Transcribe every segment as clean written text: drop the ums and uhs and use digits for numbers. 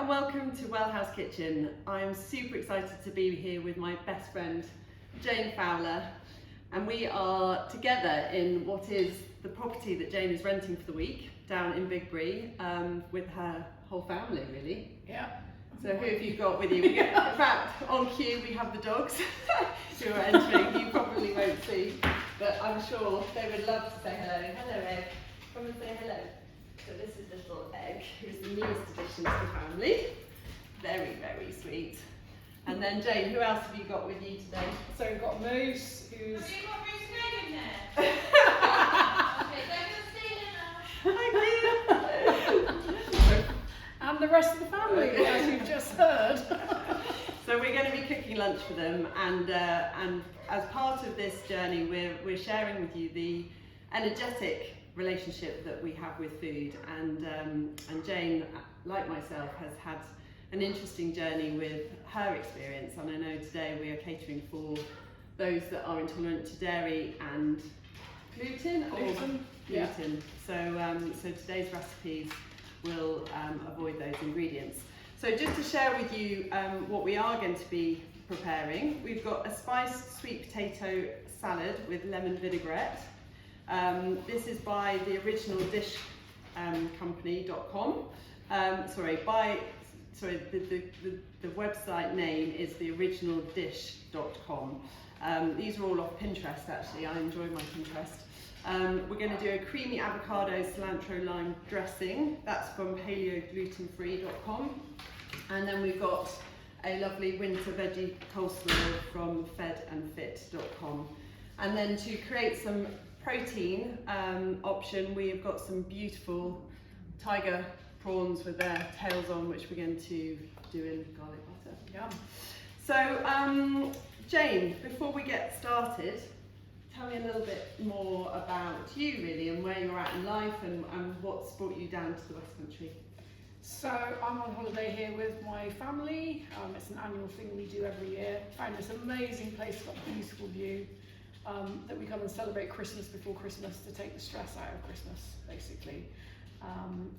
and welcome to Well House Kitchen. I'm super excited to be here with my best friend Jane Fowler, and we are together in what is the property that Jane is renting for the week down in Bigbury with her whole family really. Yeah. So who have you got with you? In fact, on cue we have the dogs who are entering. You probably won't see, but I'm sure they would love to say hello. Hello Egg, come and say hello. So this is little Egg, who's the newest addition to the family. Very, very sweet. And then Jane, who else have you got with you today? So we've got Moose, who's... Have you got Moose and Egg in there? Okay, don't go stealing now. Thank you. and the rest of the family, as you've just heard. So we're going to be cooking lunch for them, and as part of this journey, we're sharing with you the energetic relationship that we have with food, and Jane, like myself, has had an interesting journey with her experience, and I know today we are catering for those that are intolerant to dairy and gluten. Yeah. So today's recipes will avoid those ingredients. So just to share with you what we are going to be preparing, we've got a spiced sweet potato salad with lemon vinaigrette. This is by the original dish company.com. The website name is theoriginaldish.com. These are all off Pinterest actually, I enjoy my Pinterest. We're going to do a creamy avocado cilantro lime dressing, that's from paleoglutenfree.com. And then we've got a lovely winter veggie coleslaw from fedandfit.com. And then to create some protein option, we have got some beautiful tiger prawns with their tails on, which we're going to do in garlic butter. Yum. So Jane, before we get started, tell me a little bit more about you really, and where you're at in life, and what's brought you down to the West Country. So I'm on holiday here with my family. It's an annual thing we do every year. Found this amazing place, got a beautiful view. That we come and celebrate Christmas before Christmas to take the stress out of Christmas, basically.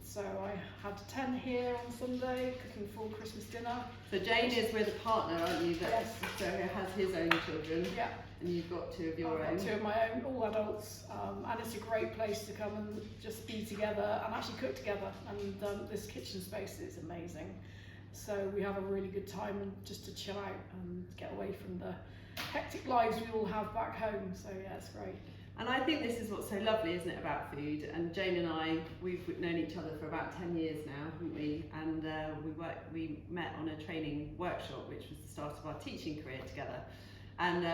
So I had 10 here on Sunday, cooking full Christmas dinner. So Jane is with a partner, aren't you? Yes. So who has his own children. Yeah. And you've got two of your I've own. got 2 of my own, all adults, and it's a great place to come and just be together and actually cook together. And this kitchen space is amazing. So we have a really good time and just to chill out and get away from the hectic lives we all have back home. So yeah, it's great. And I think this is what's so lovely, isn't it, about food? And Jane and I, we've known each other for about 10 years now, haven't we? And we met on a training workshop, which was the start of our teaching career together. And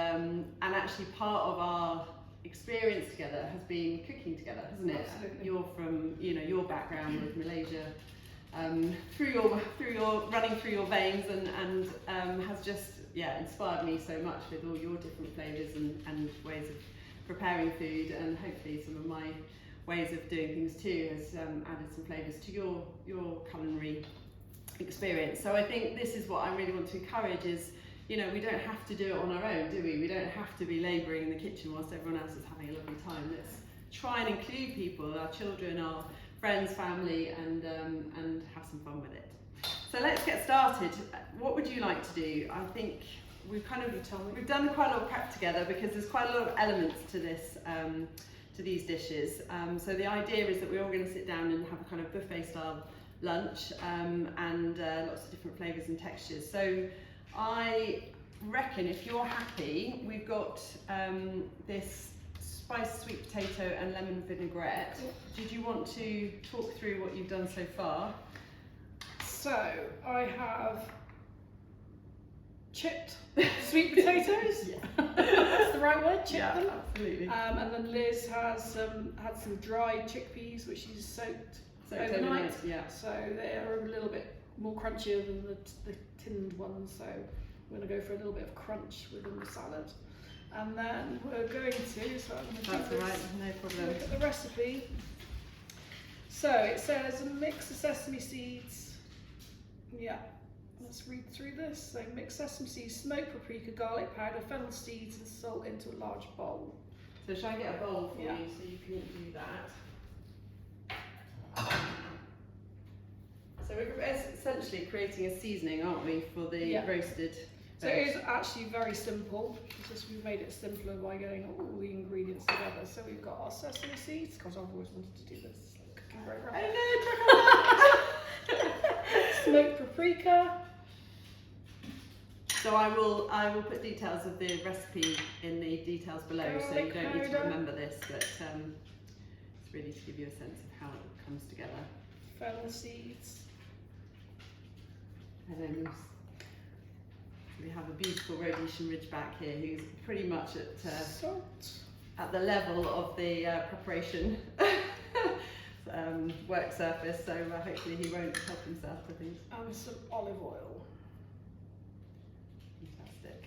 actually part of our experience together has been cooking together, hasn't it? Absolutely. You're from, your background with Malaysia, through your running through your veins, and has just inspired me so much with all your different flavours and ways of preparing food, and hopefully some of my ways of doing things too has added some flavours to your culinary experience. So I think this is what I really want to encourage is, we don't have to do it on our own, do we? We don't have to be labouring in the kitchen whilst everyone else is having a lovely time. Let's try and include people, our children, our friends, family, and have some fun with it. So let's get started. What would you like to do? I think we've done quite a lot of prep together because there's quite a lot of elements to this, to these dishes. So the idea is that we're all going to sit down and have a kind of buffet style lunch, and lots of different flavours and textures. So I reckon if you're happy, we've got this spiced sweet potato and lemon vinaigrette. Did you want to talk through what you've done so far? So I have chipped sweet potatoes. Yeah. That's the right word, chip them. Absolutely. And then Liz has had some dried chickpeas which she's soaked overnight. Yeah. So they are a little bit more crunchier than the tinned ones. So we're going to go for a little bit of crunch within the salad. And then we're going to, so I'm going to That's do this. all right, no problem. Look at the recipe. So it says a mix of sesame seeds. Yeah. Let's read through this. So mix sesame seeds, smoked paprika, garlic powder, fennel seeds and salt into a large bowl. So shall I get a bowl for Yeah. you so you can do that? So we're essentially creating a seasoning, aren't we, for the Yeah. roasted So it is actually very simple. It's just we've made it simpler by getting all the ingredients together. So we've got our sesame seeds, because I've always wanted to do this cooking program. I know. Smoked paprika. So I will put details of the recipe in the details below, so you don't need to powder. remember this, but it's really to give you a sense of how it comes together. Fennel seeds. And then we have a beautiful Rhodesian Ridgeback here, who's pretty much Salt. at the level of the preparation work surface, so hopefully he won't help himself to things. And some olive oil. Fantastic.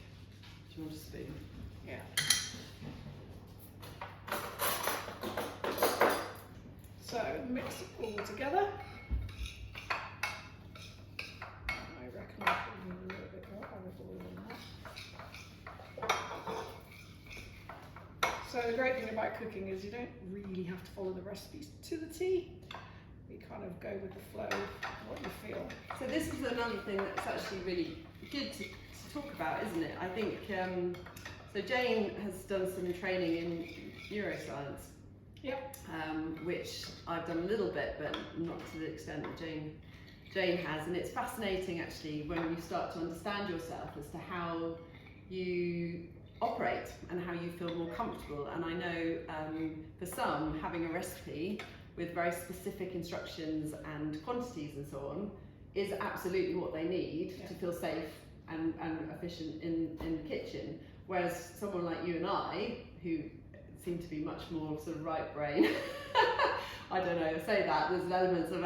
Do you want a spoon? Yeah. So mix it all together. I reckon I probably need a little bit more olive oil than that. So the great thing about cooking is you don't really have to follow the recipes to the T. You kind of go with the flow of what you feel. So this is another thing that's actually really good to talk about, isn't it? I think, so Jane has done some training in neuroscience. Yep. Which I've done a little bit, but not to the extent that Jane has. And it's fascinating actually when you start to understand yourself as to how you operate and how you feel more comfortable. And I know for some, having a recipe with very specific instructions and quantities and so on is absolutely what they need to feel safe and efficient in the kitchen. Whereas someone like you and I, who seem to be much more sort of right brain, I don't know, say that, there's elements of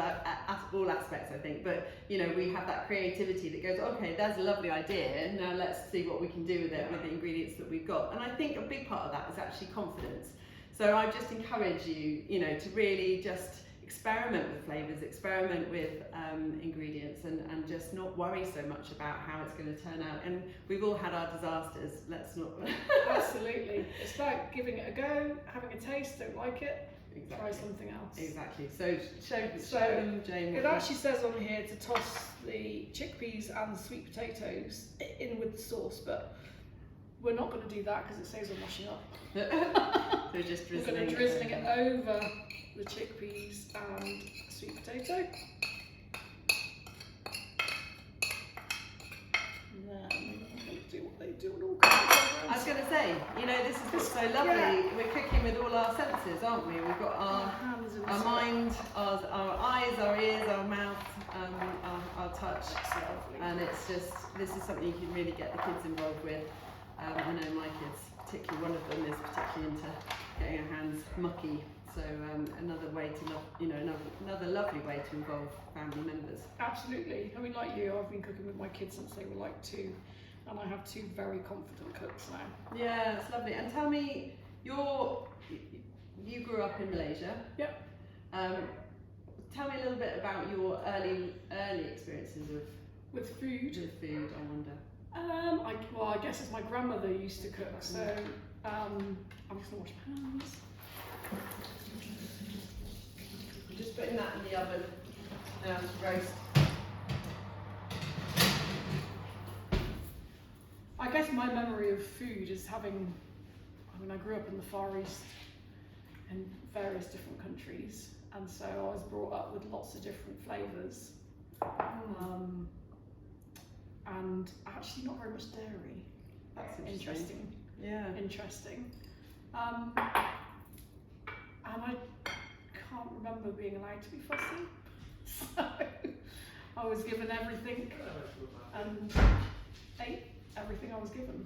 all aspects I think, but you know, we have that creativity that goes, okay, there's a lovely idea, now let's see what we can do with it with the ingredients that we've got. And I think a big part of that is actually confidence. So I just encourage you, you know, to really just experiment with flavours, experiment with ingredients, and just not worry so much about how it's going to turn out. And we've all had our disasters, let's not. Absolutely. It's like giving it a go, having a taste, don't like it, try something else. Exactly. So show them, Jane. It actually says on here to toss the chickpeas and the sweet potatoes in with the sauce, but we're not going to do that because it saves on washing up. So just We're going to drizzling it over the chickpeas and sweet potato. And then I'm going to do what they do in all kinds of I was going to say, you know, this is what's so lovely. Yeah. We're cooking with all our senses, aren't we? We've got our hands and our mind, our eyes, our ears, our mouth, our touch, and it's just, this is something you can really get the kids involved with. I know my kids, particularly one of them, is particularly into getting her hands mucky. So another way to, another lovely way to involve family members. Absolutely. I mean, like you, I've been cooking with my kids since they were like 2, and I have 2 very confident cooks now. Yeah, it's lovely. And tell me, you grew up in Malaysia. Yep. Tell me a little bit about your early experiences With food. with food. I wonder. I guess it's my grandmother used to cook, so I'm just gonna wash my hands. Just putting that in the oven to roast. I guess my memory of food is having, I grew up in the Far East in various different countries, and so I was brought up with lots of different flavours. And actually not very much dairy. That's Interesting. Yeah. Interesting. And I can't remember being allowed to be fussy. So I was given everything and ate everything I was given.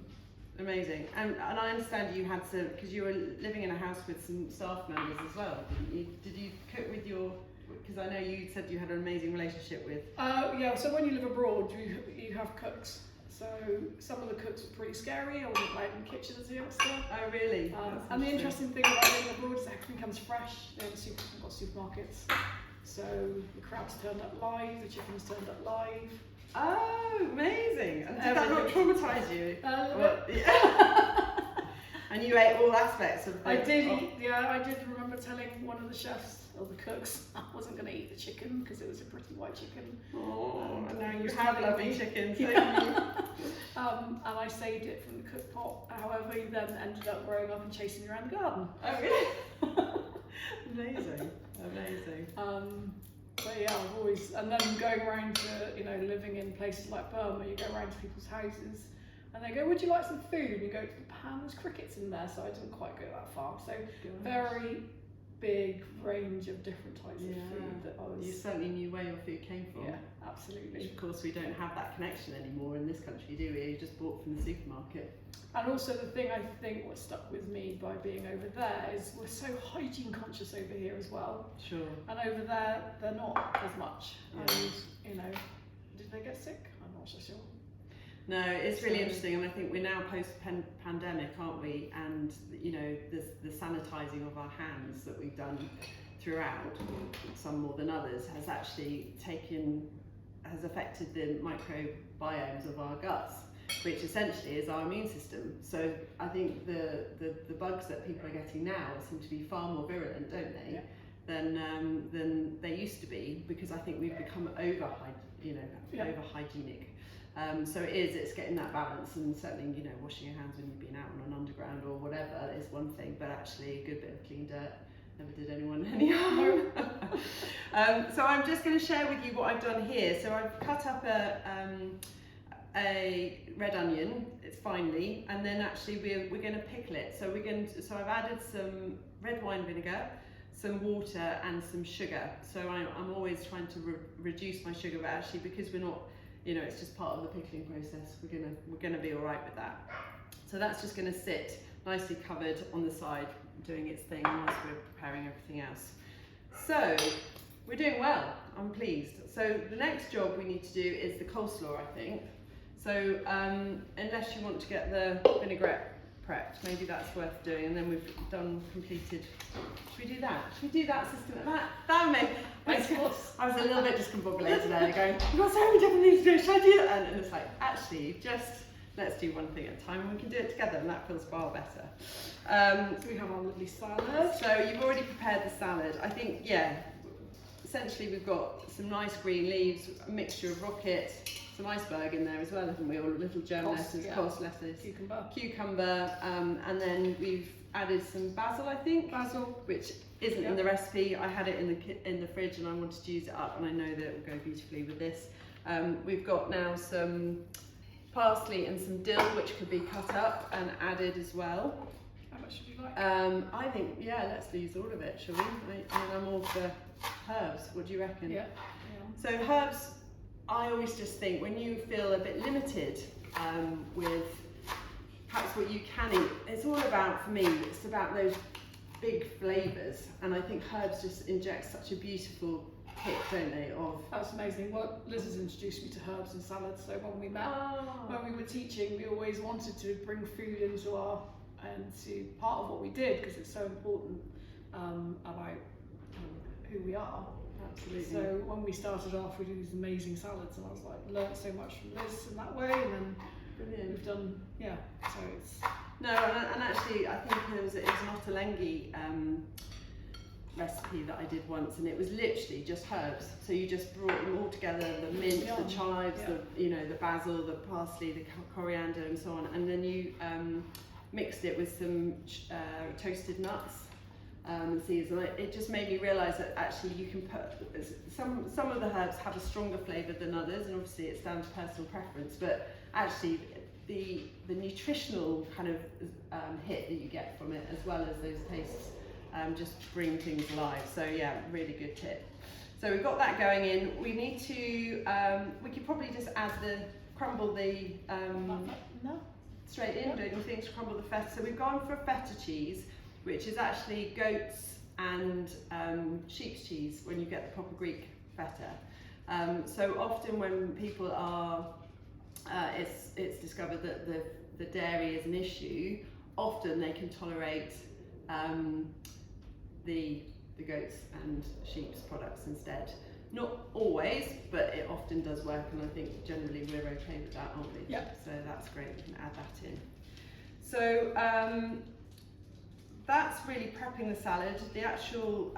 Amazing. And I understand you had to, because you were living in a house with some staff members as well, didn't you? Did you cook with your, because I know you said you had an amazing relationship with... Yeah, so when you live abroad, you have cooks. So some of the cooks were pretty scary. I wasn't allowed in the kitchen as a youngster. Oh, really? And the interesting thing about living abroad is everything comes fresh. They've got supermarkets. So the crabs turned up live, the chickens turned up live. Oh, amazing. And did that not traumatise you? And you ate all aspects of the... I did remember telling one of the chefs or the cooks. I wasn't going to eat the chicken because it was a pretty white chicken. Oh, and now you Just have having lovely me. chicken, so And I saved it from the cook pot. However, you then ended up growing up and chasing me around the garden. Oh, really? Amazing, amazing. But yeah, I've always, and then going around to, you know, living in places like Burma, you go around to people's houses and they go, would you like some food? And you go to the pan, there's crickets in there, so I didn't quite go that far. So very big range of different types of food that I was... You certainly knew where your food came from. Yeah, absolutely. Of course, we don't have that connection anymore in this country, do we? You just bought from the supermarket. And also the thing I think what stuck with me by being over there is we're so hygiene conscious over here as well. Sure. And over there, they're not as much. Yeah. And, you know, did they get sick? I'm not so sure. No, it's really interesting, and I think we're now post-pandemic, aren't we? And you know, the sanitising of our hands that we've done throughout, some more than others, has actually has affected the microbiomes of our guts, which essentially is our immune system. So I think the bugs that people are getting now seem to be far more virulent, don't they? Yeah. Than they used to be, because I think we've become over hygienic. So it's getting that balance, and certainly, you know, washing your hands when you've been out on an underground or whatever is one thing, but actually a good bit of clean dirt never did anyone any harm. So I'm just going to share with you what I've done here. So I've cut up a red onion, it's finely, and then actually we're going to pickle it. So I've added some red wine vinegar, some water, and some sugar. So I'm always trying to reduce my sugar, but actually because we're not, you know, it's just part of the pickling process, we're gonna be all right with that. So that's just gonna sit nicely covered on the side, doing its thing whilst we're preparing everything else. So we're doing well, I'm pleased. So the next job we need to do is the coleslaw, I think. So unless you want to get the vinaigrette prepped, maybe that's worth doing, and then we've completed. Should we do that? Should we do that system? That would make. I was a little bit discombobulated there, going, we've got so many different things to do, should I do that? And it's like, actually, just let's do one thing at a time, and we can do it together, and that feels far better. So we have our lovely salad. So you've already prepared the salad. I think, yeah, essentially we've got some nice green leaves, a mixture of rocket, some iceberg in there as well, haven't we? Or little germ lettuce, cos lettuce, cucumber, and then we've added some basil, I think. Basil, which isn't in the recipe. I had it in the fridge, and I wanted to use it up, and I know that it will go beautifully with this. We've got now some parsley and some dill, which could be cut up and added as well. How much would you like? I think, yeah, let's use all of it, shall we? I'm all for herbs. What do you reckon? Yeah. So herbs, I always just think when you feel a bit limited with perhaps what you can eat, it's all about, for me, it's about those big flavours, and I think herbs just inject such a beautiful kick, don't they? That's amazing. Well, Liz has introduced me to herbs and salads, so when we met, when we were teaching, we always wanted to bring food into part of what we did, because it's so important about who we are. Absolutely. So when we started off, we did these amazing salads, and I was like, learned so much from Liz in that way, and then Brilliant. we've done, yeah. So it's and actually, I think it was an ottolenghi recipe that I did once, and it was literally just herbs. So you just brought them all together: the mint, the chives, the basil, the parsley, the coriander, and so on, and then you mixed it with some toasted nuts. Seeds, and it just made me realise that actually you can put some of the herbs have a stronger flavour than others, and obviously it's down to personal preference, but actually the nutritional kind of hit that you get from it, as well as those tastes, just bring things alive. So yeah, really good tip. So we've got that going in. We need to we could probably just crumble the straight in, don't you think, to crumble the feta. So we've gone for a feta cheese, which is actually goat's and sheep's cheese when you get the proper Greek feta. So often when people are, it's discovered that the dairy is an issue, often they can tolerate the goat's and sheep's products instead. Not always, but it often does work, and I think generally we're okay with that, aren't we? Yeah. So that's great, we can add that in. So that's really prepping the salad. The actual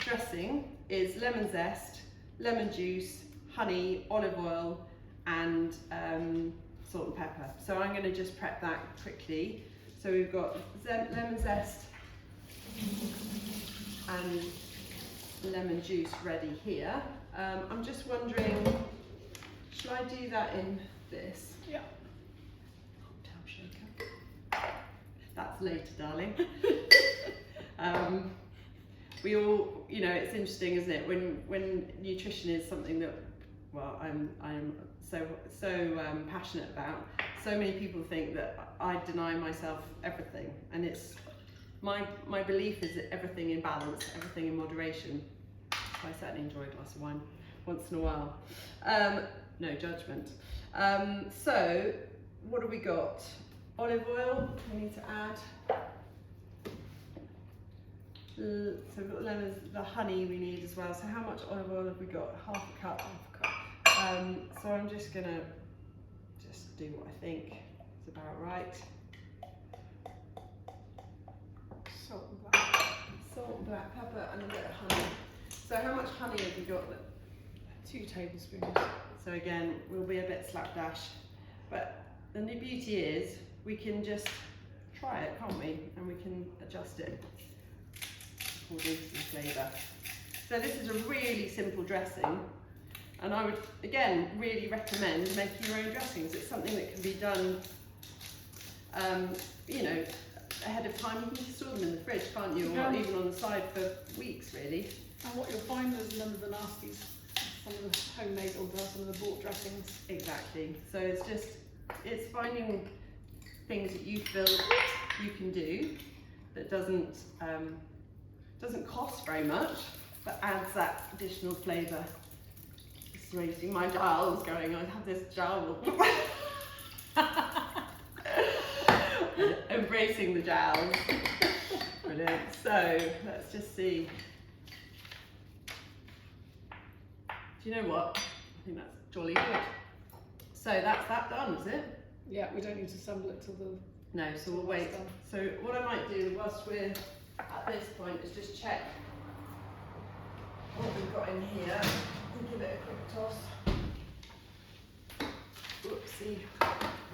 dressing is lemon zest, lemon juice, honey, olive oil, and salt and pepper. So I'm going to just prep that quickly. So we've got lemon zest and lemon juice ready here. I'm just wondering, should I do that in this? Yeah. Cocktail shaker. That's later, darling. We all, you know, it's interesting, isn't it? When nutrition is something that, well, I'm so passionate about. So many people think that I deny myself everything, and it's my belief is that everything in balance, everything in moderation. So I certainly enjoy a glass of wine once in a while. No judgment. So what have we got? Olive oil. We need to add. So we've got lemons, the honey we need as well. So how much olive oil have we got? Half a cup. So I'm just gonna do what I think is about right. Salt and black. Salt and black pepper and a bit of honey. So how much honey have you got? 2 tablespoons. So again, we'll be a bit slapdash, but the new beauty is we can just try it, can't we? And we can adjust it according to the flavour. So this is a really simple dressing, and I would again really recommend making your own dressings. It's something that can be done, you know, ahead of time. You can store them in the fridge, can't you? Or even on the side for weeks, really. And what you'll find is none of the nasties, some of the homemade or some of the bought dressings. Exactly. So it's finding things that you feel you can do that doesn't cost very much, but adds that additional flavour. It's amazing. My jowl's going. I have this jowl. Embracing the jowls. Brilliant. So let's just see. Do you know what? I think that's jolly good. So that's that done, is it? Yeah, we don't need to assemble it till the... No, so we'll wait. So what I might do whilst we're at this point is just check what we've got in here and give it a quick toss. Whoopsie.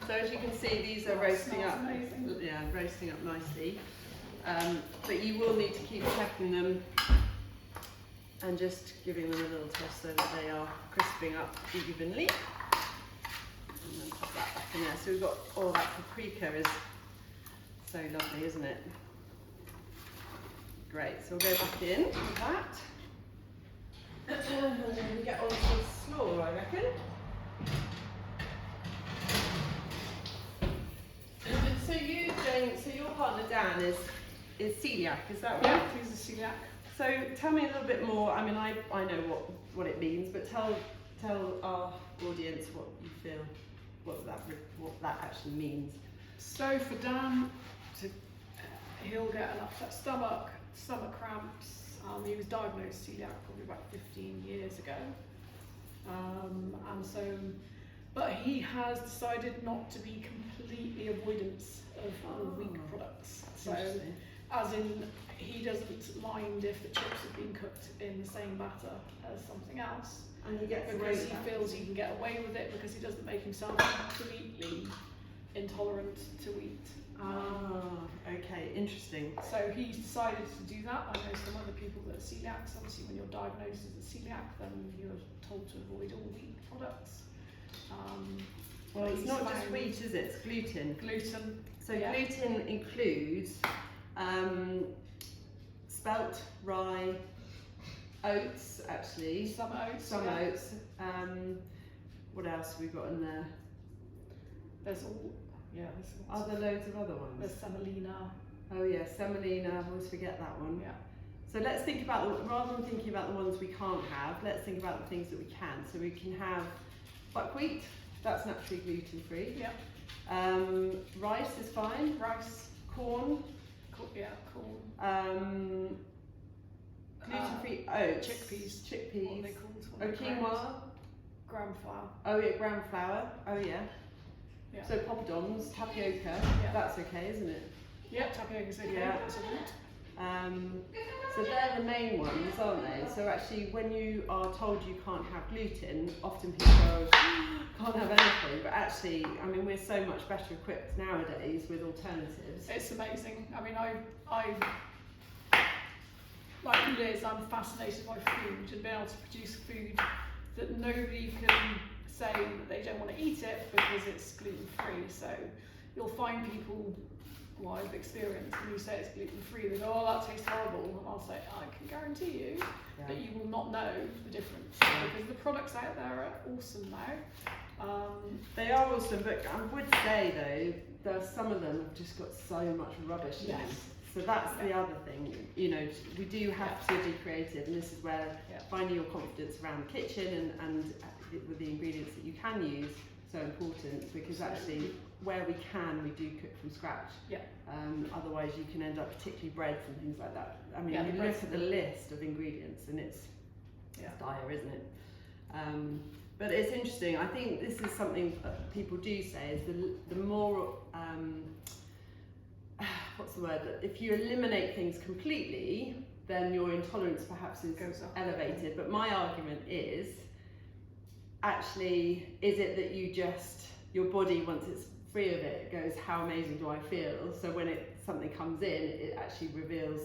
So as you can see, these are roasting up. Amazing. Yeah, roasting up nicely. But you will need to keep checking them and just giving them a little toss so that they are crisping up evenly. And then pop that back in there. So we've got all that paprika is so lovely, isn't it? Great, so we'll go back in with that. And then we get onto the slaw, I reckon. So you, Jane, so your partner Dan is celiac, is that right? Yeah, he's a celiac. So tell me a little bit more. I mean, I know what it means, but tell our audience what you feel, what that actually means. So for Dan, he'll get an upset stomach cramps. He was diagnosed celiac probably about 15 years ago, and so, but he has decided not to be completely avoidance of weak products. So, as in, he doesn't mind if the chips have been cooked in the same batter as something else, And he gets away because with he that. feels he can get away with it because he doesn't make himself completely intolerant to wheat. Okay, interesting. So he's decided to do that. I know some other people that are celiacs. Obviously, when you're diagnosed as a celiac, then you're told to avoid all wheat products. Well, it's he's not just found wheat, is it? It's gluten. gluten. So Yeah. gluten includes spelt, rye, oats, actually. Some oats. Some yeah. oats. What else have we got in there? There's all. Yeah. Are there loads of other ones? There's semolina. Oh yeah, semolina, I always forget that one. Yeah. So let's think about, rather than thinking about the ones we can't have, let's think about the things that we can. So we can have buckwheat, that's naturally gluten free. Yeah. Rice is fine. Rice. Corn. Yeah. Corn. Gluten free oats. Chickpeas. What are Chickpeas. they called? Oh, quinoa. Gram flour. Oh yeah, gram flour. Oh yeah. Yeah. So poppadoms, tapioca. Yeah. That's okay, isn't it? Yeah. Tapioca's okay. Yeah. It's a root. So they're the main ones, aren't they? So actually, when you are told you can't have gluten, often people go, can't have anything. But actually, I mean, we're so much better equipped nowadays with alternatives. It's amazing. I mean, I like Liz, I'm fascinated by food and being able to produce food that nobody can say that they don't want to eat it because it's gluten free. So you'll find people, well, I've experienced, when you say it's gluten free, they go, oh, that tastes horrible. And I'll say, I can guarantee you that you will not know the difference because the products out there are awesome now. They are awesome, but I would say though, some of them have just got so much rubbish in them. So that's the other thing, you know, we do have to be creative, and this is where finding your confidence around the kitchen and with the ingredients that you can use so important, because actually where we can, we do cook from scratch. Otherwise you can end up, particularly breads and things like that. I mean, you look at the list of ingredients and it's dire, isn't it? But it's interesting. I think this is something that people do say is the more what's the word? If you eliminate things completely, then your intolerance perhaps is elevated. But my argument is, actually, is it that you just, your body, once it's free of it, goes, how amazing do I feel? So when something comes in, it actually reveals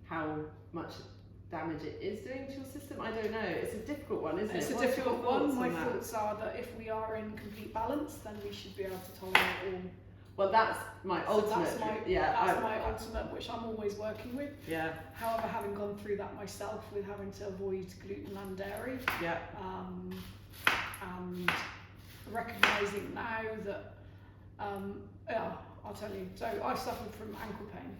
how much damage it is doing to your system. I don't know. It's a difficult one, isn't it? It's a difficult one. My thoughts are that if we are in complete balance, then we should be able to tolerate all. Well, that's my ultimate. That's my ultimate, which I'm always working with. Yeah. However, having gone through that myself with having to avoid gluten and dairy. Yeah. And recognising now that, I'll tell you. So I suffered from ankle pain.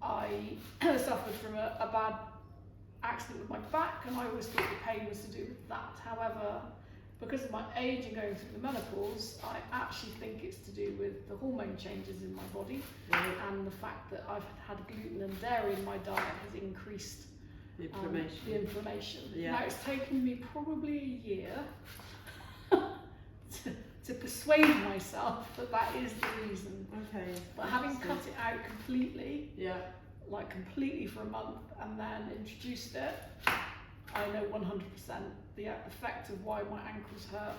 I suffered from a bad accident with my back, and I always thought the pain was to do with that. However, because of my age and going through the menopause, I actually think it's to do with the hormone changes in my body, and the fact that I've had gluten and dairy in my diet has increased the inflammation. Now it's taken me probably a year to persuade myself that is the reason. Okay. But having cut it out completely, like completely for a month, and then introduced it, I know 100% the effect of why my ankles hurt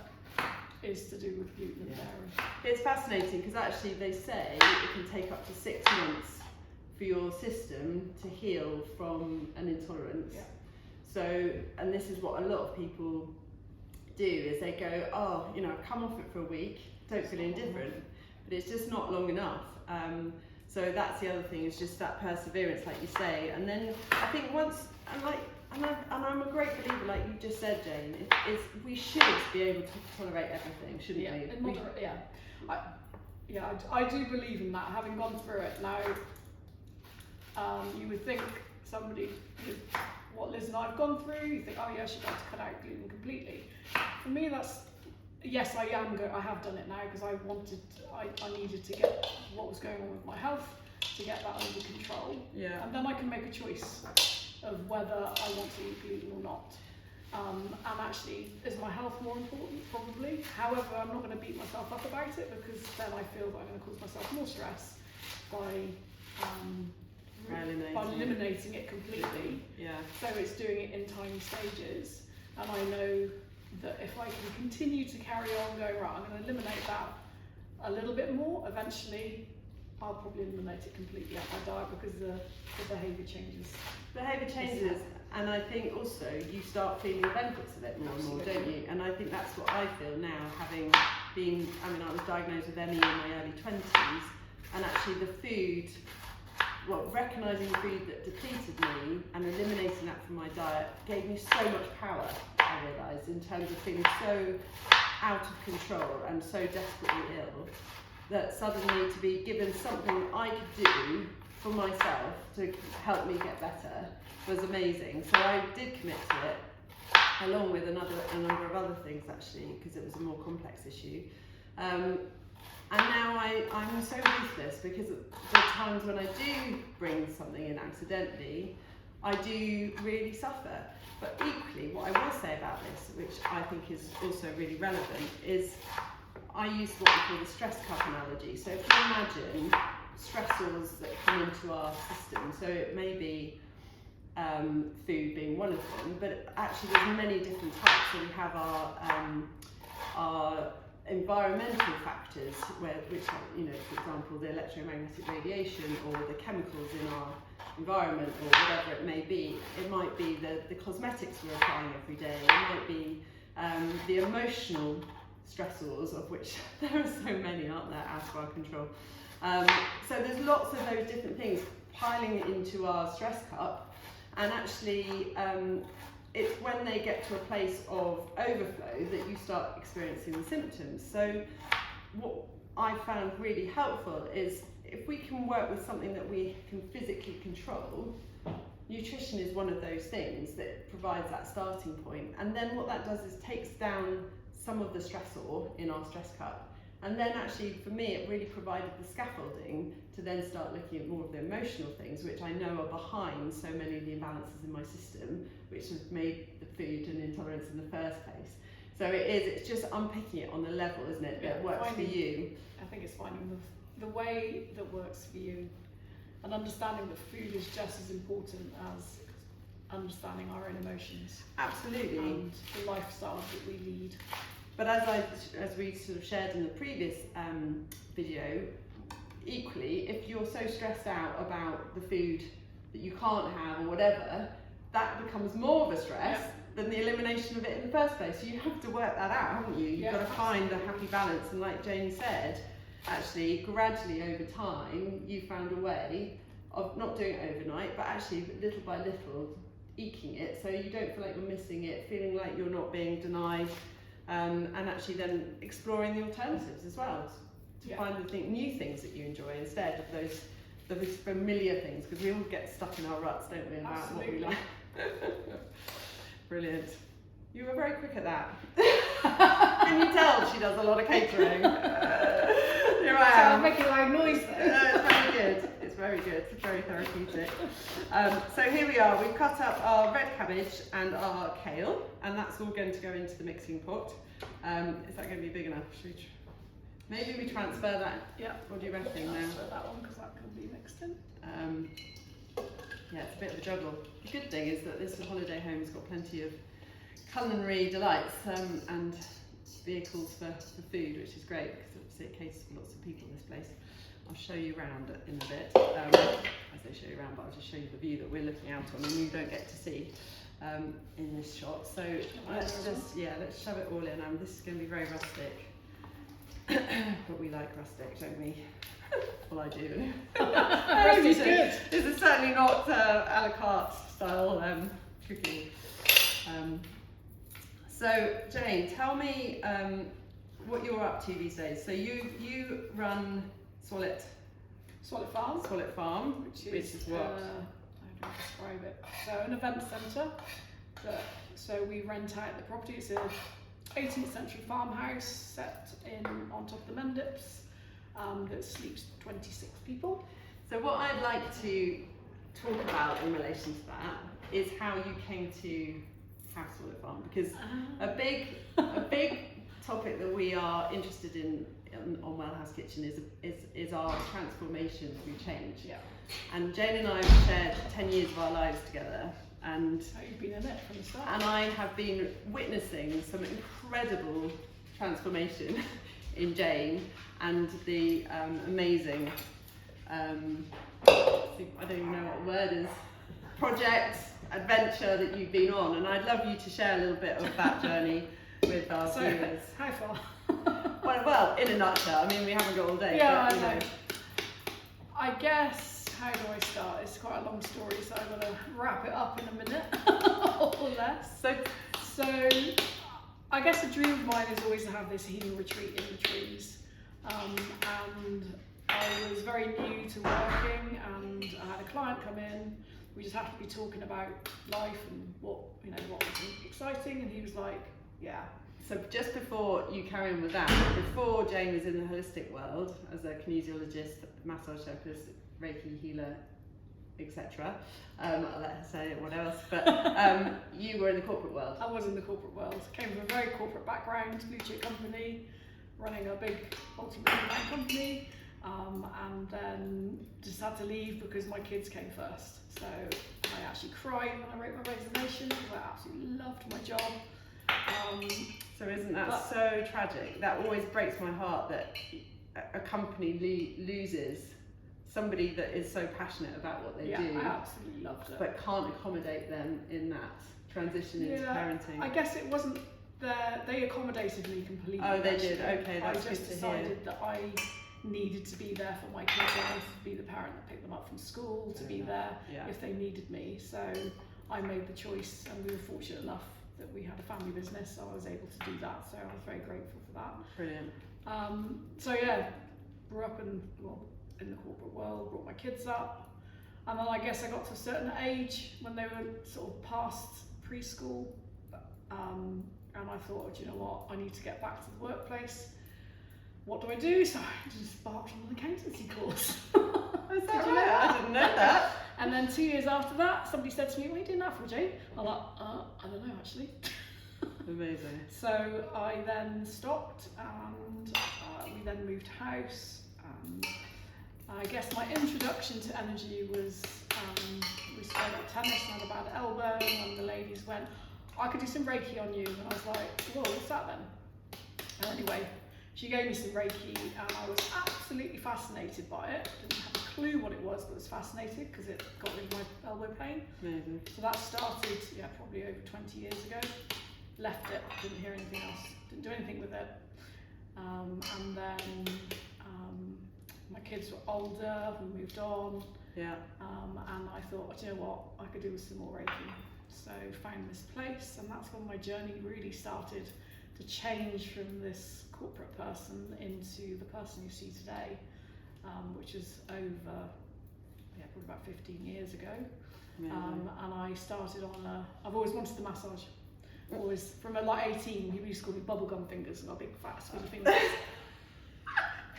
is to do with gluten and dairy. It's fascinating because actually they say it can take up to 6 months for your system to heal from an intolerance. So, and this is what a lot of people do, is they go, oh, you know, I've come off it for a week, don't feel any different, but it's just not long enough. So that's the other thing, is just that perseverance, like you say. And then I think once, and I'm a great believer, like you just said, Jane, we should be able to tolerate everything, shouldn't we? In moderate, I do believe in that, having gone through it. Now, you would think somebody with what Liz and I have gone through, you think, oh yeah, she'd like to cut out gluten completely. For me, that's, yes, I have done it now, because I needed to get what was going on with my health, to get that under control. And then I can make a choice of whether I want to eat gluten or not. And actually, is my health more important? Probably. However, I'm not going to beat myself up about it, because then I feel that I'm going to cause myself more stress by eliminating it completely. So it's doing it in tiny stages, and I know that if I can continue to carry on going, right, I'm going to eliminate that a little bit more, eventually I'll probably eliminate it completely out my diet, because the behaviour changes. Behaviour changes, and I think also you start feeling the benefits of it more and more, don't you? And I think that's what I feel now, having been, I was diagnosed with ME in my early 20s, and actually the food, recognising the food that depleted me and eliminating that from my diet gave me so much power, I realised, in terms of feeling so out of control and so desperately ill, that suddenly to be given something I could do for myself to help me get better was amazing. So I did commit to it, along with a number of other things actually, because it was a more complex issue. And now I'm so ruthless, because the times when I do bring something in accidentally, I do really suffer. But equally, what I will say about this, which I think is also really relevant, is I use what we call the stress cup analogy. So if you imagine stressors that come into our system. So it may be food being one of them, but actually there's many different types. So we have our environmental factors, which are, for example, the electromagnetic radiation or the chemicals in our environment or whatever it may be. It might be the cosmetics we're applying every day. It might be the emotional stressors, of which there are so many, aren't there, out of our control. So there's lots of those different things piling into our stress cup, and actually it's when they get to a place of overflow that you start experiencing the symptoms. So what I found really helpful is if we can work with something that we can physically control. Nutrition is one of those things that provides that starting point, and then what that does is takes down some of the stressor in our stress cup. And then actually for me it really provided the scaffolding to then start looking at more of the emotional things, which I know are behind so many of the imbalances in my system, which have made the food and intolerance in the first place. So it's just unpicking it on the level, isn't it, that works for you. I think it's finding the way that works for you, and understanding that food is just as important as understanding our own emotions. Absolutely. And the lifestyle that we lead. But as we sort of shared in the previous video, equally, if you're so stressed out about the food that you can't have or whatever, that becomes more of a stress than the elimination of it in the first place. So you have to work that out, haven't you? You've got to find a happy balance. And like Jane said, actually, gradually over time, you found a way of not doing it overnight, but actually little by little eking it, so you don't feel like you're missing it, feeling like you're not being denied, and actually then exploring the alternatives as well to find the new things that you enjoy instead of those familiar things, because we all get stuck in our ruts, don't we, about what we like. Brilliant. You were very quick at that. Can you tell she does a lot of catering? Here I am. So making loud noise though. It's very good. It's very good. It's very therapeutic. So here we are. We've cut up our red cabbage and our kale, and that's all going to go into the mixing pot. Is that going to be big enough? Maybe we transfer that. Yeah. What do you reckon now? Transfer that one because that could be mixed in. Yeah, it's a bit of a juggle. The good thing is that this holiday home has got plenty of culinary delights and vehicles for food, which is great because obviously it caters for lots of people in this place. I'll show you around in a bit. I say show you around, but I'll just show you the view that we're looking out on and you don't get to see in this shot. So let's shove it all in. This is going to be very rustic, but we like rustic, don't we? Well, I do. Rusty's good. This is certainly not a la carte style cooking. So Jane, tell me what you're up to these days. So you run Swallet Farm, which is what? How do I describe it? So an event centre. So we rent out the property. It's a 18th century farmhouse set on top of the Mendips that sleeps 26 people. So what I'd like to talk about in relation to that is how you came to have Swallet Farm, because a big topic that we are interested in on Well House Kitchen is our transformation through change. Yeah. And Jane and I have shared 10 years of our lives together, and You've been in it from the start. And I have been witnessing some incredible transformation in Jane and the amazing, I don't even know what the word is, project, adventure that you've been on. And I'd love you to share a little bit of that journey with our viewers. How far? Well, in a nutshell, I mean, we haven't got all day. Yeah, but, I know. I guess, how do I start? It's quite a long story, so I'm going to wrap it up in a minute or less. So I guess a dream of mine is always to have this healing retreat in the trees. And I was very new to working, and I had a client come in. We just happened to be talking about life and what was exciting, and he was like, yeah. So just before you carry on with that, before Jane was in the holistic world as a kinesiologist, massage therapist, Reiki healer, etc. I'll let her say what else, but you were in the corporate world. I was in the corporate world. Came from a very corporate background, blue chip company, running a big multi-million pound company, and then just had to leave because my kids came first. So I actually cried when I wrote my resignation because I absolutely loved my job. So isn't that so tragic? That always breaks my heart that a company loses somebody that is so passionate about what they do. I absolutely loved it. But can't accommodate them in that transition into parenting. I guess it wasn't they accommodated me completely. Oh, they actually. did. Okay, that's I just good to decided hear. that I needed to be there for my kids. I wanted to be the parent that picked them up from school, to be there if they needed me. So I made the choice, and we were fortunate enough that we had a family business, so I was able to do that. So I was very grateful for that. Brilliant. So yeah, grew up in the corporate world, brought my kids up, and then I guess I got to a certain age when they were sort of past preschool, and I thought, you know what, I need to get back to the workplace. What do I do? So I just embarked on an accountancy course. Did you know? I didn't know that. And then 2 years after that, somebody said to me, "What are you doing that for, Jane?" I'm like, I don't know actually. Amazing. So I then stopped, and we then moved house. And I guess my introduction to energy was we started at tennis and I had a bad elbow, and the ladies went, "I could do some Reiki on you," and I was like, "Whoa, what's that then?" And anyway, she gave me some Reiki, and I was absolutely fascinated by it. Didn't have a clue what it was, but was fascinated because it got rid of my elbow pain. Amazing. So that started, probably over 20 years ago. Left it, didn't hear anything else, didn't do anything with it. And then my kids were older, we moved on. Yeah. And I thought, you know what, I could do with some more Reiki. So found this place, and that's when my journey really started to change from this corporate person into the person you see today, which is over, probably about 15 years ago. And I started on I've always wanted the massage. Always, from like 18, people used to call me bubblegum fingers, and got big fat squidgy fingers.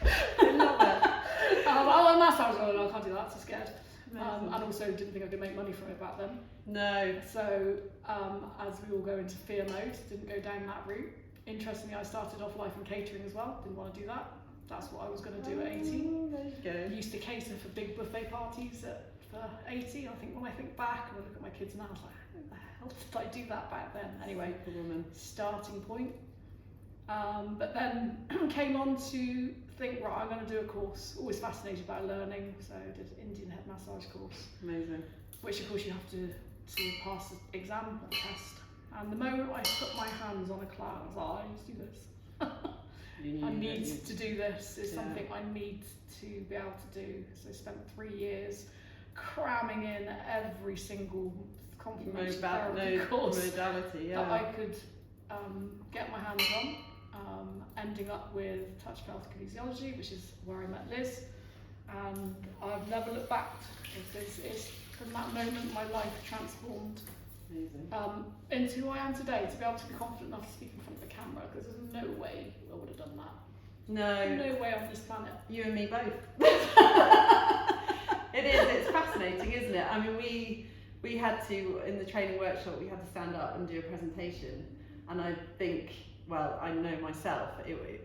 I love it. I want a massage, I can't do that, too scared. And also didn't think I could make money from it back then. No. So as we all go into fear mode, didn't go down that route. Interestingly, I started off life in catering as well, didn't want to do that. That's what I was going to do at 18. There you go. I used to cater for big buffet parties for 18. I think when I think back and I look at my kids now, I was like, how the hell did I do that back then? Anyway, starting point. But then came on to think, right, I'm going to do a course. Always fascinated by learning, so I did an Indian head massage course. Amazing. Which of course you have to pass the exam or test. And the moment I put my hands on a client, I was like, I need to do this. I need to do this. It's something I need to be able to do. So I spent 3 years cramming in every single complementary therapy course modality, that I could get my hands on. Ending up with touch pelvic kinesiology, which is where I met Liz, and I've never looked back. It's from that moment my life transformed into who I am today, to be able to be confident enough to speak in front of the camera, because there's no way I would have done that. No way on this planet. You and me both. It's fascinating, isn't it? I mean, we had to, in the training workshop, we had to stand up and do a presentation, and I think, well, I know myself,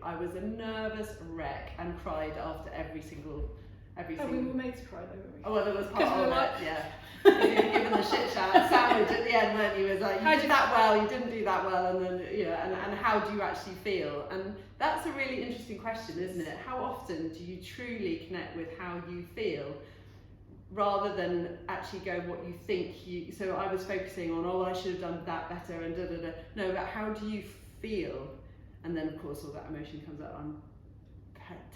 I was a nervous wreck and cried after every single. We were made to cry though, weren't we? Oh, well, there was part of it, yeah. You were given the shit sandwich at the end, weren't you? It was like, you did that well, you didn't do that well, and then, and how do you actually feel? And that's a really interesting question, isn't it? How often do you truly connect with how you feel, rather than actually go what you think so I was focusing on, I should have done that better, and da-da-da. No, but how do you feel? And then of course all that emotion comes up. I'm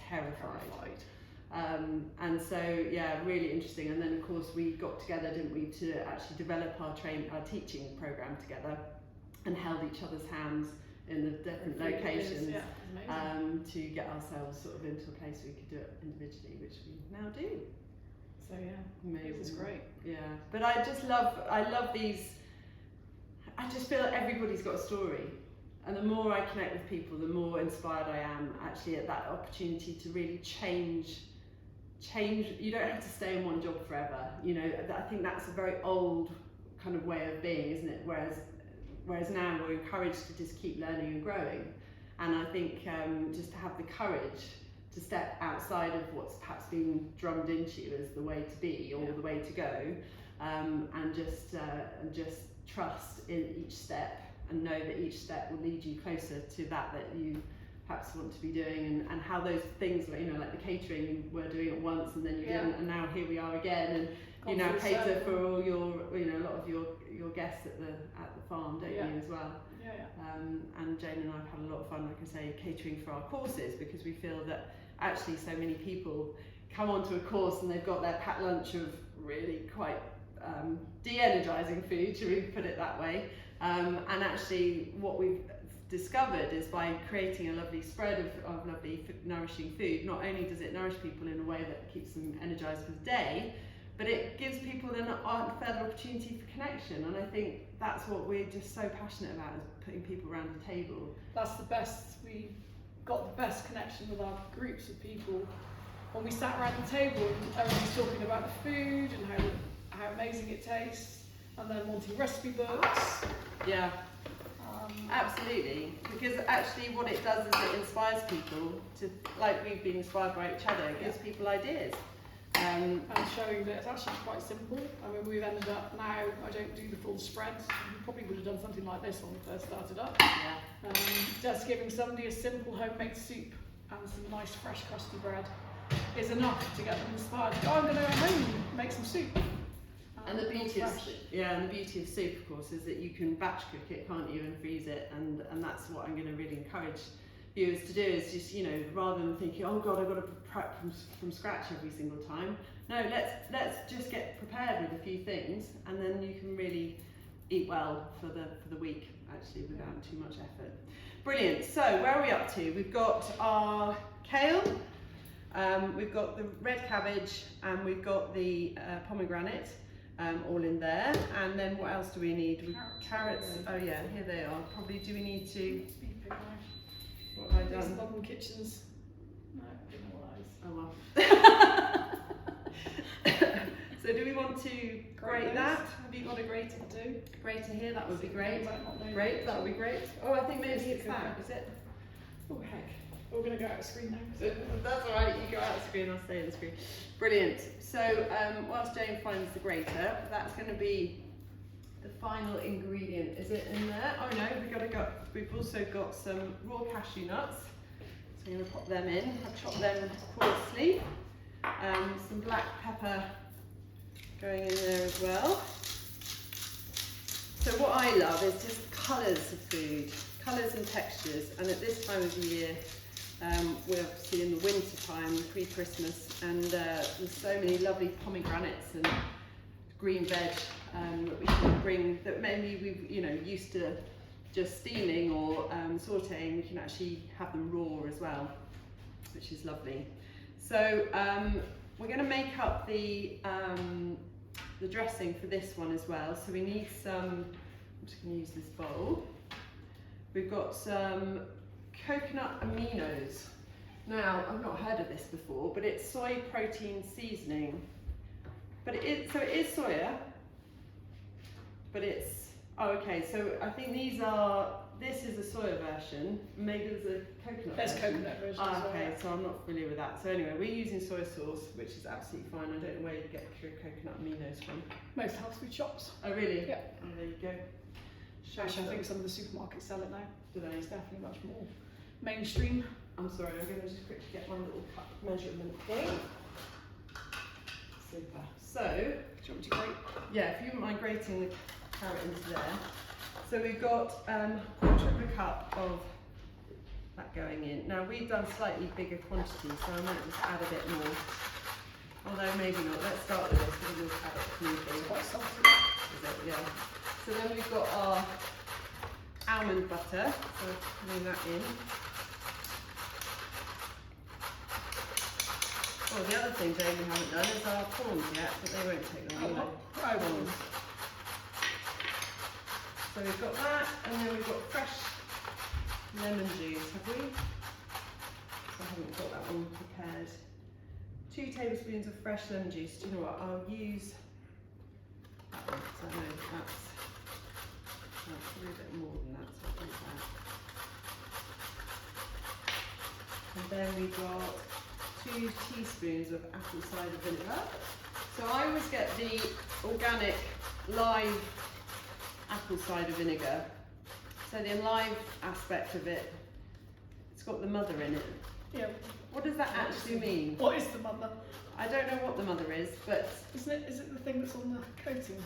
terrified. And so really interesting. And then of course we got together, didn't we, to actually develop our teaching program together, and held each other's hands in the different locations to get ourselves sort of into a place where we could do it individually, which we now do. So amazing. It was great. But I love these. I just feel like everybody's got a story. And the more I connect with people, the more inspired I am actually at that opportunity to really change. You don't have to stay in one job forever. I think that's a very old kind of way of being, isn't it? Whereas now we're encouraged to just keep learning and growing. And I think just to have the courage to step outside of what's perhaps been drummed into you as the way to be or the way to go, and just trust in each step and know that each step will lead you closer to that you perhaps want to be doing, and how those things, like, you know, like the catering, you were doing it once and then you didn't, and now here we are again, and you now cater for all your, you know, a lot of your guests at the farm, don't you, as well? And Jane and I have had a lot of fun, like I say, catering for our courses, because we feel that actually so many people come onto a course and they've got their packed lunch of really quite de-energizing food, should we put it that way, and actually what we've discovered is by creating a lovely spread of lovely nourishing food, not only does it nourish people in a way that keeps them energized for the day, but it gives people a further opportunity for connection, and I think that's what we're just so passionate about, is putting people around the table. That's the best. We got the best connection with our groups of people when we sat around the table and everyone's talking about the food and how amazing it tastes, and then wanting recipe books. Yeah. Absolutely, because actually what it does is it inspires people to, like we've been inspired by each other, it gives people ideas. And showing that it's actually quite simple. I mean, we've ended up now, I don't do the full spreads. We probably would have done something like this when we first started up. Just giving somebody a simple homemade soup and some nice fresh crusty bread is enough to get them inspired to go, I'm going to go home and make some soup. And the beauty of soup, of course, is that you can batch cook it, can't you, and freeze it, and that's what I'm going to really encourage viewers to do, is just, you know, rather than thinking, oh God, I've got to prep from scratch every single time. No, let's just get prepared with a few things, and then you can really eat well for the week, actually, without too much effort. Brilliant. So where are we up to? We've got our kale, we've got the red cabbage, and we've got the pomegranate. All in there, and then what else do we need? Carrots. Oh yeah, here they are. Probably do we need to? What have I done? Modern kitchens. No, I don't know what that is. Oh well. So do we want to grate that? Have you got a grater to do? Grater here, that would be great. Great, that would be great. Oh, I think maybe it's that. Is it? Oh heck. We're going to go out of screen now. That's all right, you go out of screen, I'll stay on the screen. Brilliant. So whilst Jane finds the grater, that's going to be the final ingredient. Is it in there? Oh no, we've also got some raw cashew nuts. So I'm going to pop them in. I've chopped them coarsely. Some black pepper going in there as well. So what I love is just colours of food, colours and textures, and at this time of the year, we're obviously in the winter time, pre-Christmas, and there's so many lovely pomegranates and green veg that we can bring, that maybe we've, you know, used to just steaming or sauteing. We can actually have them raw as well, which is lovely. So we're going to make up the dressing for this one as well. So we need some, I'm just going to use this bowl. We've got some coconut aminos. Now, I've not heard of this before, but it's soy protein seasoning. But it is soya, but it's, oh okay, so I think this is a soya version, maybe there's a coconut version. There's coconut version as well. Okay, so I'm not familiar with that. So anyway, we're using soy sauce, which is absolutely fine. I don't know where you get your coconut aminos from. Most health food shops. Oh really? Yeah. Oh, there you go. Actually, I think some of the supermarkets sell it now. Do they? It's definitely much more mainstream. I'm sorry, I'm going to just quickly get my little cup measurement thing. Super. So, do you want me to grate? Yeah, if you wouldn't mind grating the carrot into there. So we've got a quarter of a cup of that going in. Now we've done slightly bigger quantities, so I might just add a bit more. Although maybe not. Let's start with this because we'll add it smoothly. Quite salty. Is it? Yeah. So then we've got our almond butter. So putting that in. Oh, the other thing, Jane, we haven't done is our prawns yet, but they won't take long, will they? Prawns. So we've got that, and then we've got fresh lemon juice, have we? I haven't got that one prepared. 2 tablespoons of fresh lemon juice. Do you know what? I'll use that one, because I know that's probably a bit more than that, so I'll do that. And then we've got 2 teaspoons of apple cider vinegar. So I always get the organic live apple cider vinegar. So the live aspect of it, it's got the mother in it. Yeah. What does that actually mean? What is the mother? I don't know what the mother is, but Is it the thing that's on the coating?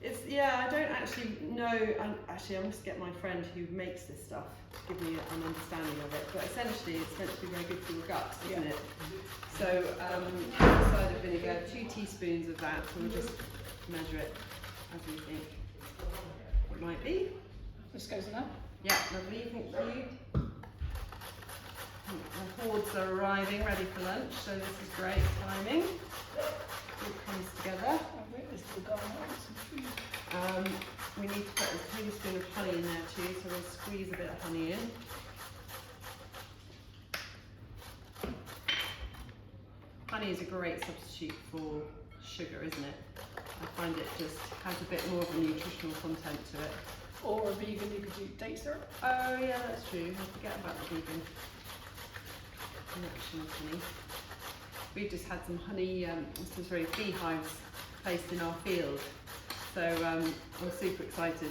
it's, yeah, I don't actually know. I must get my friend who makes this stuff to give me an understanding of it. But essentially, it's meant to be very good for your gut, isn't it? So, apple cider vinegar, 2 teaspoons of that. So we'll just measure it as we think it might be. This goes in there. Yeah, lovely. Thank you. The hordes are arriving, ready for lunch. So this is great timing. It all comes together. Oh, wait, there's the garlic and some food. We need to put a tablespoon of honey in there too, so we'll squeeze a bit of honey in. Honey is a great substitute for sugar, isn't it? I find it just has a bit more of a nutritional content to it. Or a vegan, you could do date syrup. Oh yeah, that's true. I forget about the vegan connection of honey. We've just had some honey, beehives placed in our field. So I'm super excited.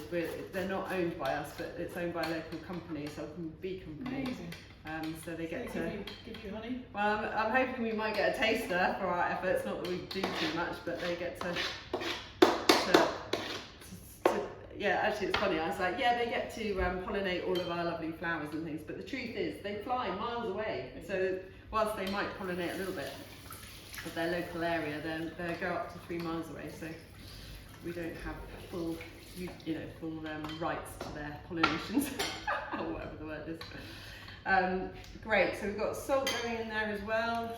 They're not owned by us, but it's owned by a local company, so bee company. Amazing. So they get to. Give you honey. Well, I'm hoping we might get a taster for our efforts. Not that we do too much, but they get to yeah, actually it's funny, I was like, yeah, they get to pollinate all of our lovely flowers and things, but the truth is they fly miles away, so whilst they might pollinate a little bit of their local area, then they go up to 3 miles away, so we don't have full rights to their pollinations, or whatever the word is. Great, so we've got salt going in there as well.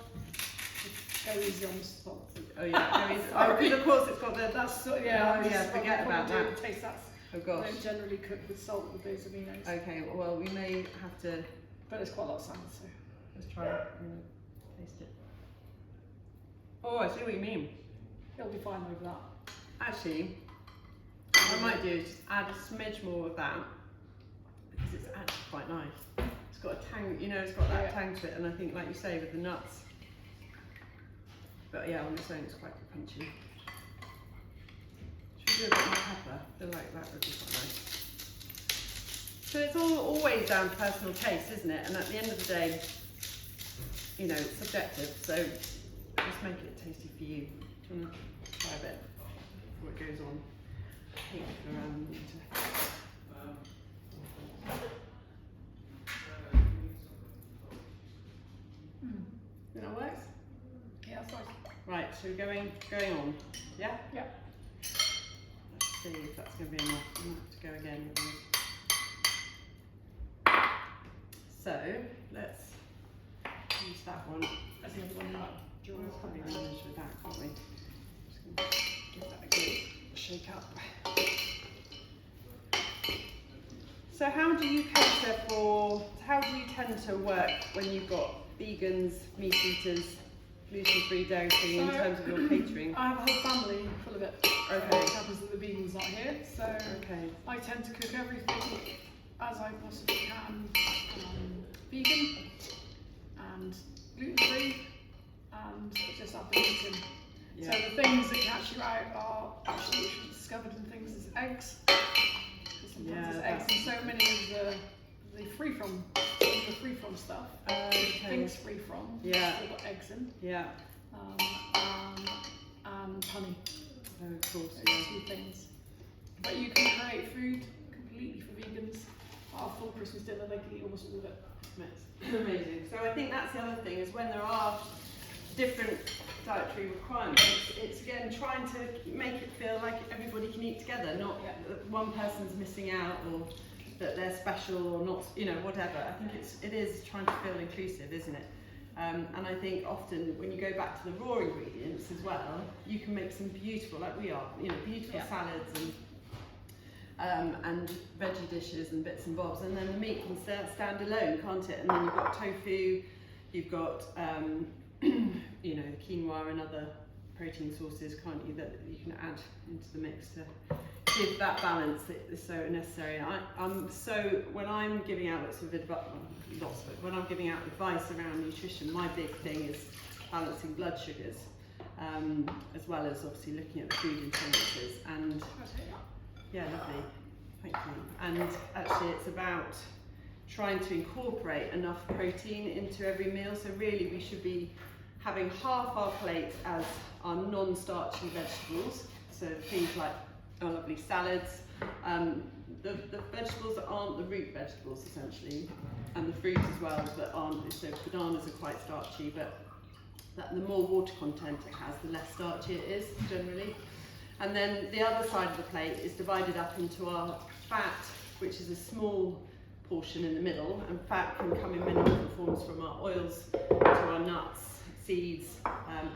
Go easy on the salt. Oh yeah, go easy. Oh, because of course it's got the. That's yeah. Oh yeah, forget about that. Taste that. Oh gosh. I don't generally cook with salt with those aminos. Okay, well we may have to. But there's quite a lot of sand, so. Let's try it and taste it. Oh, I see what you mean. It'll be fine over that. Actually, what I might do is just add a smidge more of that because it's actually quite nice. It's got a tang, it's got that tang to it, and I think, like you say, with the nuts. But yeah, on its own, it's quite pinchy. Should we do a bit more pepper? I feel like that would be quite nice. So it's always down to personal taste, isn't it? And at the end of the day, it's subjective. So just make it tasty for you. Do you want to try a bit before it goes on? I think that works? Yeah, that's nice. Right, so we're going on. Yeah? Yeah. Let's see if that's going to be enough. I'm going to have to go again. So let's use that one. That's the other one that We'll probably manage with that, can't we? Just going to give that a good shake up. So how do you tend to work when you've got vegans, meat eaters, gluten-free, dairy-free in terms of your catering? I have a whole family full of it. Okay. It happens that the vegan's not here, so Okay. I tend to cook everything as I possibly can, vegan and gluten-free, and just add the meat in. Yeah. So the things that catch you out are actually discovered in things as eggs. Because sometimes there's eggs in so many of the free-from stuff. Things free from. Yeah. They've got eggs in. Yeah. And honey. Oh, of course. Those 2 things. But you can create food completely for vegans. Our full Christmas dinner, they can eat almost all of it. Amazing. So I think that's the other thing, is when there are different dietary requirements, it's again trying to make it feel like everybody can eat together, not that one person's missing out or that they're special or not, whatever. I think it is trying to feel inclusive, isn't it? And I think often when you go back to the raw ingredients as well, you can make some beautiful, like we are, beautiful salads and veggie dishes and bits and bobs, and then the meat can stand alone, can't it? And then you've got tofu, you've got quinoa and other protein sources, can't you, that you can add into the mix to give that balance that is so necessary. When I'm giving out when I'm giving out advice around nutrition, my big thing is balancing blood sugars, as well as obviously looking at the food intolerances. And yeah, lovely, thank you. And actually it's about trying to incorporate enough protein into every meal. So really we should be having half our plate as our non-starchy vegetables. So things like our lovely salads, the vegetables that aren't the root vegetables essentially, and the fruit as well that aren't. So bananas are quite starchy, but the more water content it has, the less starchy it is generally. And then the other side of the plate is divided up into our fat, which is a small portion in the middle, and fat can come in many different forms, from our oils to our nuts, seeds,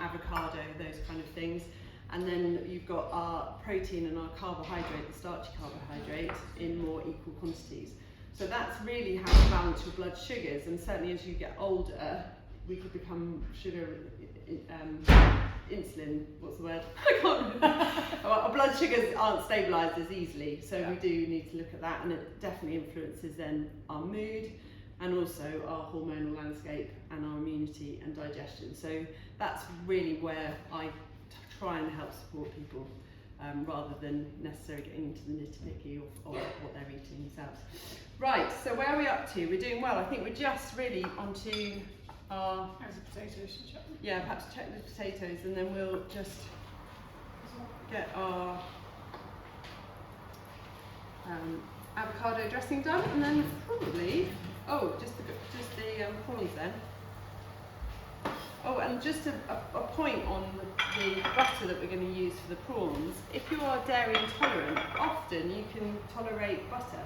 avocado, those kind of things. And then you've got our protein and our carbohydrate, the starchy carbohydrate, in more equal quantities. So that's really how to balance your blood sugars, and certainly as you get older, we could become insulin, what's the word? I can't remember. Our blood sugars aren't stabilised as easily, so we do need to look at that, and it definitely influences then our mood and also our hormonal landscape and our immunity and digestion. So that's really where I try and help support people, rather than necessarily getting into the nitty-gritty of what they're eating themselves. Right, so where are we up to? We're doing well. I think we're just really onto our... How's the potatoes? Yeah, perhaps check the potatoes, and then we'll just get our avocado dressing done, and then probably, just the prawns then. Oh, and just a point on the butter that we're going to use for the prawns. If you are dairy intolerant, often you can tolerate butter.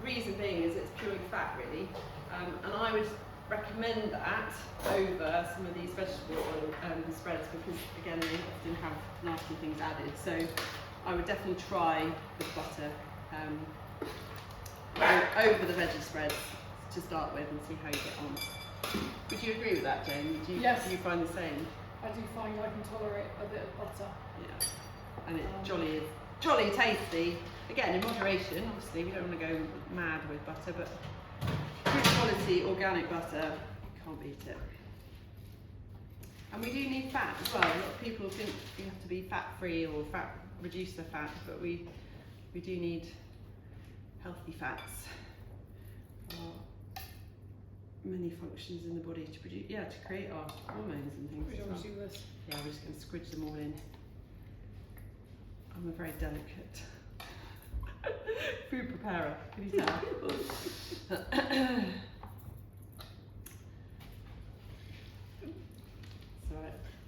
Reason being is it's purely fat, really, and I would recommend that over some of these vegetable oil spreads, because again they often have nasty things added. So I would definitely try the butter over the veggie spreads to start with and see how you get on. Would you agree with that, Jane? Yes. Do you find the same? I do find I can tolerate a bit of butter. Yeah, and it's jolly tasty. Again, in moderation, obviously, we don't want to go mad with butter, but good quality organic butter, can't beat it. And we do need fat as well. A lot of people think you have to be fat-free or reduce the fat, but we do need healthy fats. Many functions in the body to produce, to create our hormones and things. We don't do this. Yeah, we're just going to squidge them all in. I'm a very delicate food preparer, can you tell? So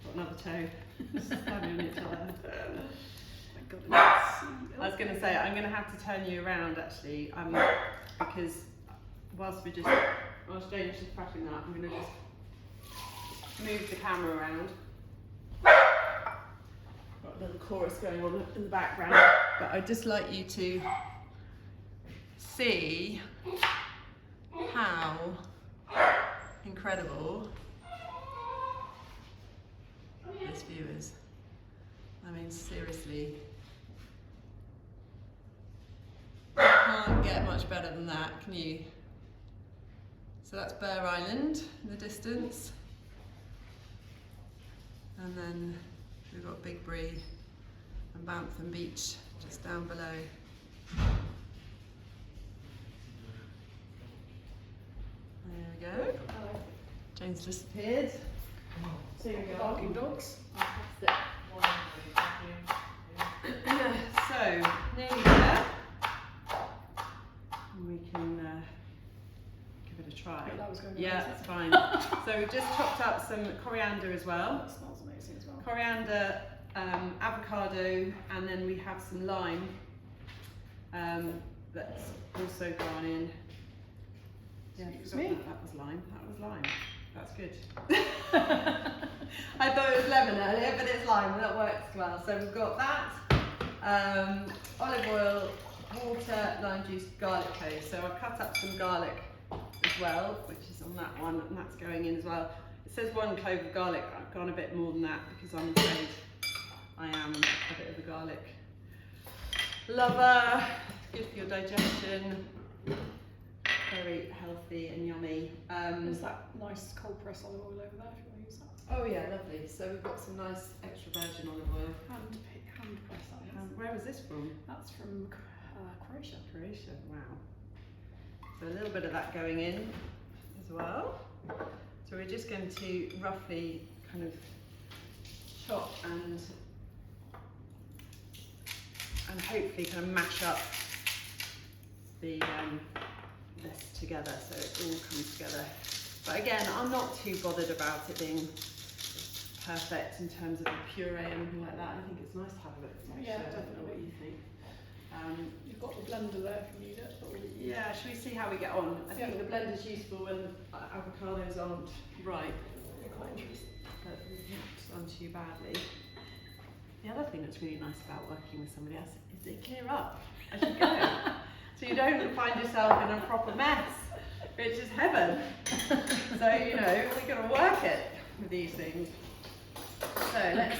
got another toe. Standing on each other. I was going to say, I'm going to have to turn you around actually, because whilst Jane's just pressing that, I'm going to just move the camera around. Got a little chorus going on in the background, but I'd just like you to see how incredible this view is. I mean, seriously, you can't get much better than that, can you? So that's Bear Island in the distance, and then we've got Big Bree and Bantham Beach just down below. There we go. Hello. Jane's disappeared. So here we are. Barking dogs. So, nearly there. And we can give it a try. That was going Yeah, amazing. it's fine. So we've just chopped up some coriander as well. That smells amazing as well. Coriander, avocado, and then we have some lime that's also gone in. Yeah, I Excuse forgot me? that was lime. That was lime. That's good. I thought it was lemon earlier, but it's lime, and that works well. So we've got that, olive oil, water, lime juice, garlic paste. So I've cut up some garlic as well, which is on that one, and that's going in as well. It says 1 clove of garlic. I've gone a bit more than that because I'm afraid I am a bit of a garlic lover. Good for your digestion. Very healthy and yummy. What's that nice cold press olive oil over there if you want to use that. Oh yeah, lovely. So we've got some nice extra virgin olive oil. Hand press that is. Where was this from? That's from Croatia. Croatia, wow. So a little bit of that going in as well. So we're just going to roughly kind of chop and hopefully kind of mash up the this together so it all comes together. But again, I'm not too bothered about it being perfect in terms of the puree and anything like that. I think it's nice to have a bit of texture. Yeah, I don't know what definitely. you think. You've got the blender there if you need it. Yeah, should we see how we get on? I think the blender's useful when avocados aren't ripe. You're quite interested. But not done too badly. The other thing that's really nice about working with somebody else is they clear up as you go. So you don't find yourself in a proper mess, which is heaven. So, you know, we've got to work it with these things. So let's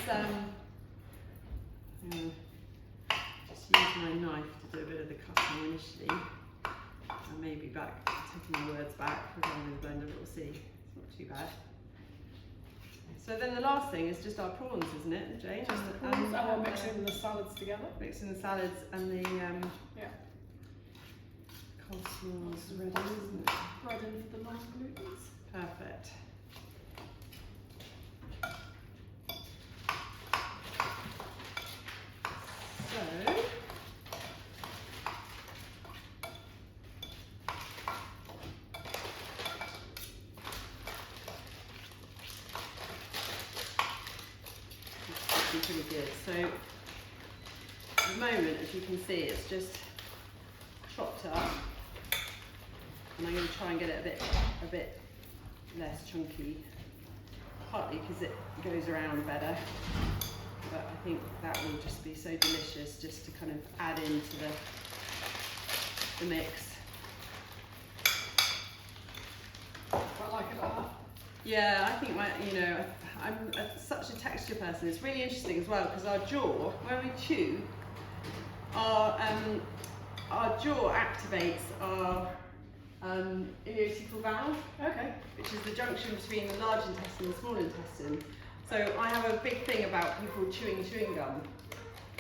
just use my knife to do a bit of the cutting initially. And maybe taking my words back, we're going with the blender, but we'll see. It's not too bad. So then the last thing is just our prawns, isn't it, Jane? Just the prawns, and we're mixing the salads together. Mixing the salads and the Yeah. coleslaw's ready, isn't it? Bread in for the non-glutens. Perfect. So, this is pretty good. So, at the moment, as you can see, it's just chopped up, and I'm going to try and get it a bit less chunky, partly because it goes around better, but I think that will just be so delicious just to kind of add into the mix. Quite like it like that. Yeah, I think I'm such a texture person. It's really interesting as well because our jaw, when we chew, our jaw activates our iliocecal valve, Okay. which is the junction between the large intestine and the small intestine. So I have a big thing about people chewing gum,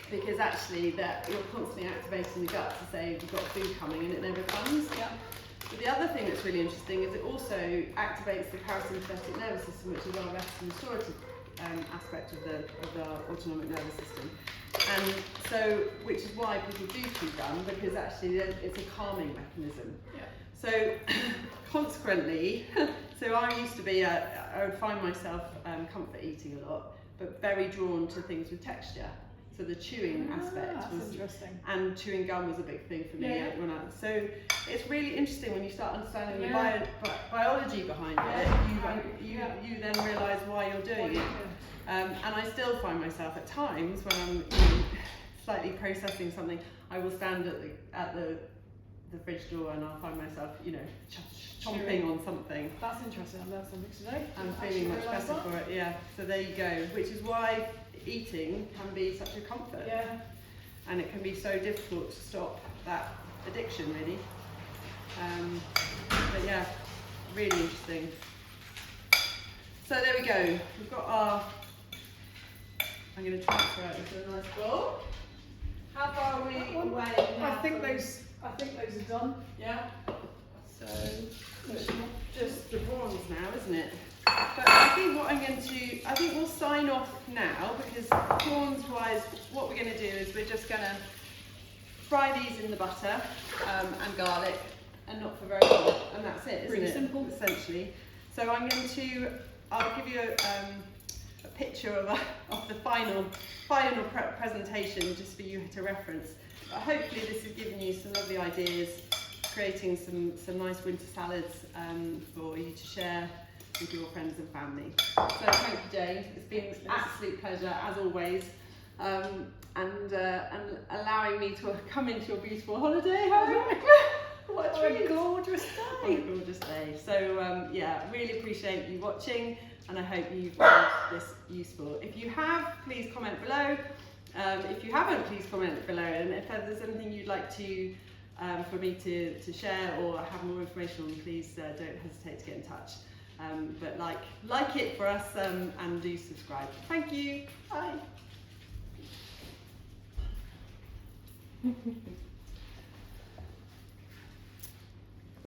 because actually that you're constantly activating the gut to say you've got food coming and it never comes. Yeah. But the other thing that's really interesting is it also activates the parasympathetic nervous system, which is our rest and restorative aspect of the autonomic nervous system. And so, which is why people do chew gum, because actually it's a calming mechanism. Yeah. So consequently, so I used to be, I would find myself comfort eating a lot, but very drawn to things with texture. So the chewing aspect was interesting. And chewing gum was a big thing for me so it's really interesting when you start understanding the biology behind it. You then realise why you're doing it. And I still find myself at times when I'm slightly processing something, I will stand at the fridge door and I'll find myself, chomping on something. That's interesting. I learned something today. I'm feeling much better for it. Yeah. So there you go. Which is why eating can be such a comfort. Yeah. And it can be so difficult to stop that addiction, really. But yeah, really interesting. So there we go. We've got our. I'm going to transfer it into a nice bowl. How far are we away now? I think those are done. Yeah. So It's just the prawns now, isn't it? But I think I think we'll sign off now, because prawns wise, what we're going to do is we're just going to fry these in the butter and garlic, and not for very long, and that's it, isn't Really it? simple. Essentially. So I'll give you a picture of the final presentation just for you to reference. But hopefully this has given you some lovely ideas, creating some nice winter salads for you to share with your friends and family. So thank you, Jane. It's been an absolute pleasure as always, and allowing me to come into your beautiful holiday home. What a treat! Gorgeous day. What a gorgeous day. So really appreciate you watching, and I hope you found this useful. If you have, please comment below. If you haven't, please comment below. And if there's anything you'd like to for me to share or have more information on, please don't hesitate to get in touch. But like it for us, and do subscribe. Thank you. Bye.